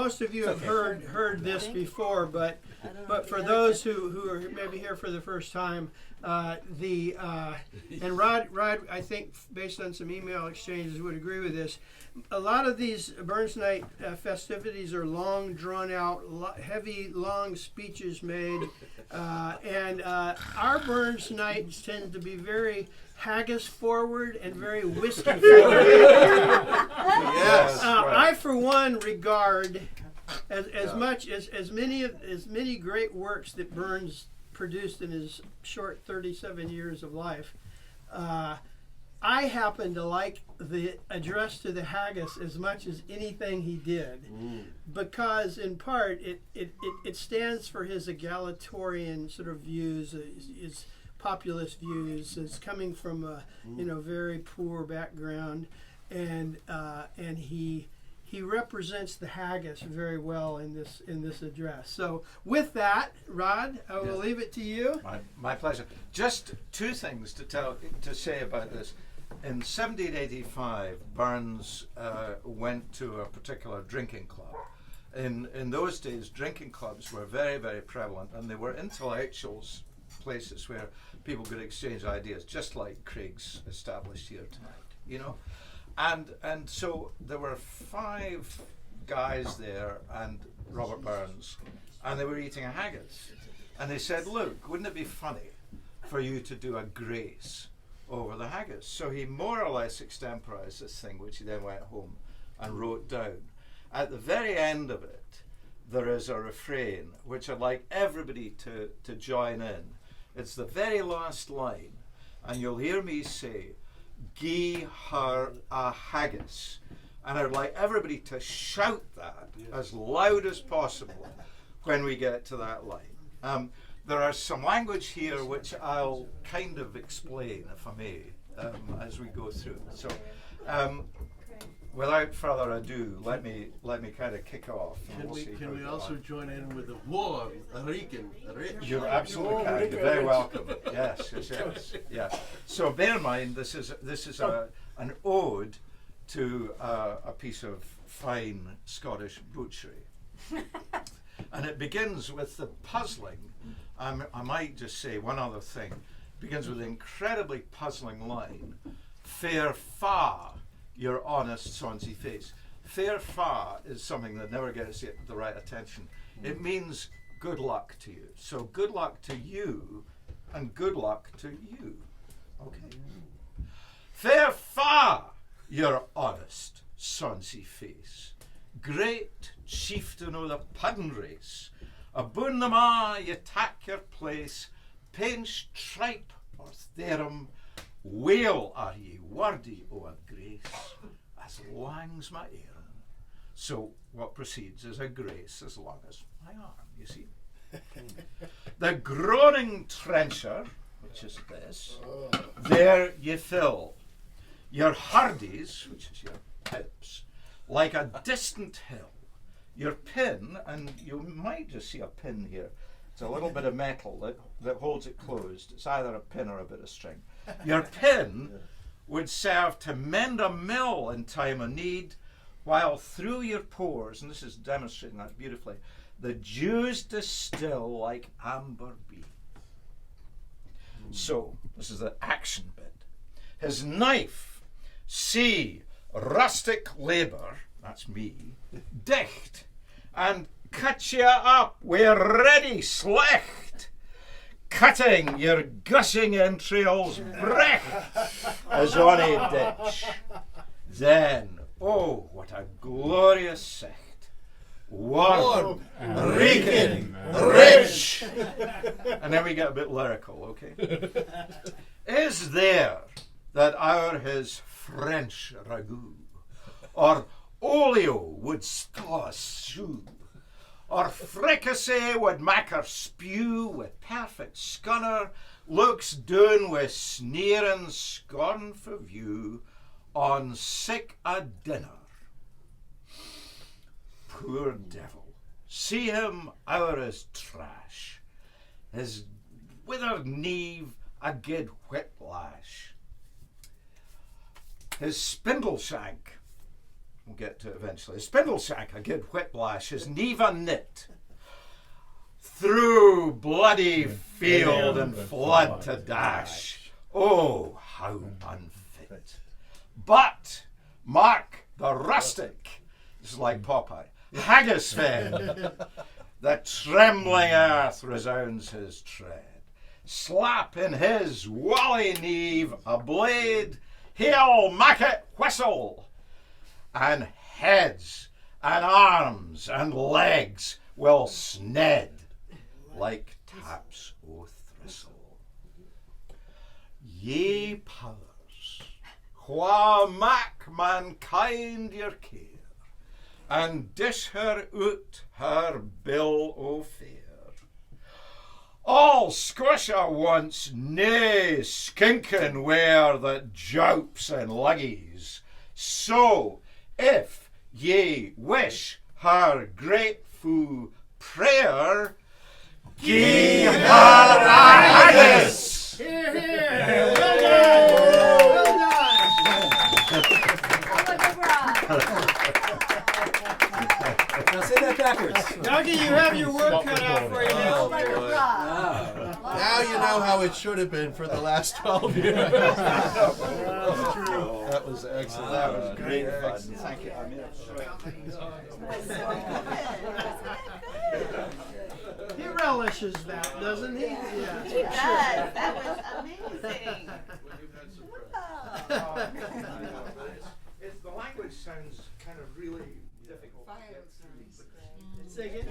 most of you have heard this before, but for those who are maybe here for the first time, and Rhod, I think based on some email exchanges would agree with this. A lot of these Burns Night festivities are long, drawn out, heavy, long speeches made, and our Burns Nights tend to be very Haggis forward and very whiskey forward. Yes. I, for one, regard as many great works that Burns produced in his short 37 years of life. I happen to like the address to the Haggis as much as anything he did, because in part it stands for his egalitarian sort of views, his populist views. It's coming from a very poor background, and he represents the Haggis very well in this address. So with that, Rhod, I will leave it to you. My pleasure. Just two things to say about this. In 1785, Burns went to a particular drinking club. In those days, drinking clubs were very, very prevalent, and they were intellectuals, places where people could exchange ideas, just like Craig's established here tonight, And so there were 5 guys there and Robert Burns, and they were eating a haggis. And they said, look, wouldn't it be funny for you to do a grace over the haggis? So he more or less extemporized this thing, which he then went home and wrote down. At the very end of it, there is a refrain, which I'd like everybody to join in. It's the very last line, and you'll hear me say, "Gie her a haggis," and I'd like everybody to shout that as loud as possible when we get to that line. There are some language here which I'll kind of explain, if I may, as we go through. So, without further ado, let me kind of kick off. Can we also join in with the war, Rican, rich? You're absolutely kind. You're very welcome. Yes. Yeah. So bear in mind, this is an ode to a piece of fine Scottish butchery, and it begins with the puzzling. I might just say one other thing. It begins with an incredibly puzzling line: "Fair fa, your honest sonsy face." Fair fa is something that never gets the right attention. It means good luck to you. So good luck to you, and good luck to you. Okay. Fair fa, your honest sonsy face. Great chieftain o' the puddin' race. Aboon the ma, ye tak your place. Pinch, tripe, or therum. Whale are ye wordy o' a grace, as lang's my Aaron. So what precedes is a grace as long as my arm, you see. The groaning trencher, which is this, there ye fill. Your hardies, which is your pips, like a distant hill. Your pin, and you might just see a pin here. It's a little bit of metal that holds it closed. It's either a pin or a bit of string. Your pin would serve to mend a mill in time of need, while through your pores, and this is demonstrating that beautifully, the dews distill like amber bead. So, this is the action bit. His knife, see, rustic labour, that's me, dicht, and cut ye up, we're ready, slecht, cutting your gushing entrails brecht as on a ditch. Then, oh, what a glorious sight, warm, reeking, rich. And then we get a bit lyrical, okay? Is there that our his French ragout, or olio would stow a shoe, or fricassee would mak her spew with perfect scunner, looks doon with sneering scorn for view, on sick a dinner. Poor devil, see him ower his trash, his withered knee a gid whiplash, his spindle shank we'll get to it eventually. Spindleshank, a good whiplash, is never knit. Through bloody field and flood to dash. Oh, how unfit. But Mark the rustic, this is like Popeye, Haggis fen, the trembling earth resounds his tread. Slap in his woolly kneve a blade, he'll mak it whistle, and heads and arms and legs will sned like taps o' thistle. Ye powers, wha mak mankind your care, and dish her out her bill o' fare. All Scotia wants nae skinking ware that joups and luggies. So, if ye wish her grateful prayer, gie her a haggis! Here, here. Well done. Now say that backwards. Dougie, you have your work cut out for you now. Now you know how it should have been for the last 12 years. That's true. That was excellent. That was great fun. Thank you. I mean, He relishes that, doesn't he? Yeah. He does. That was amazing. the language sounds kind of really difficult to get through. Say again?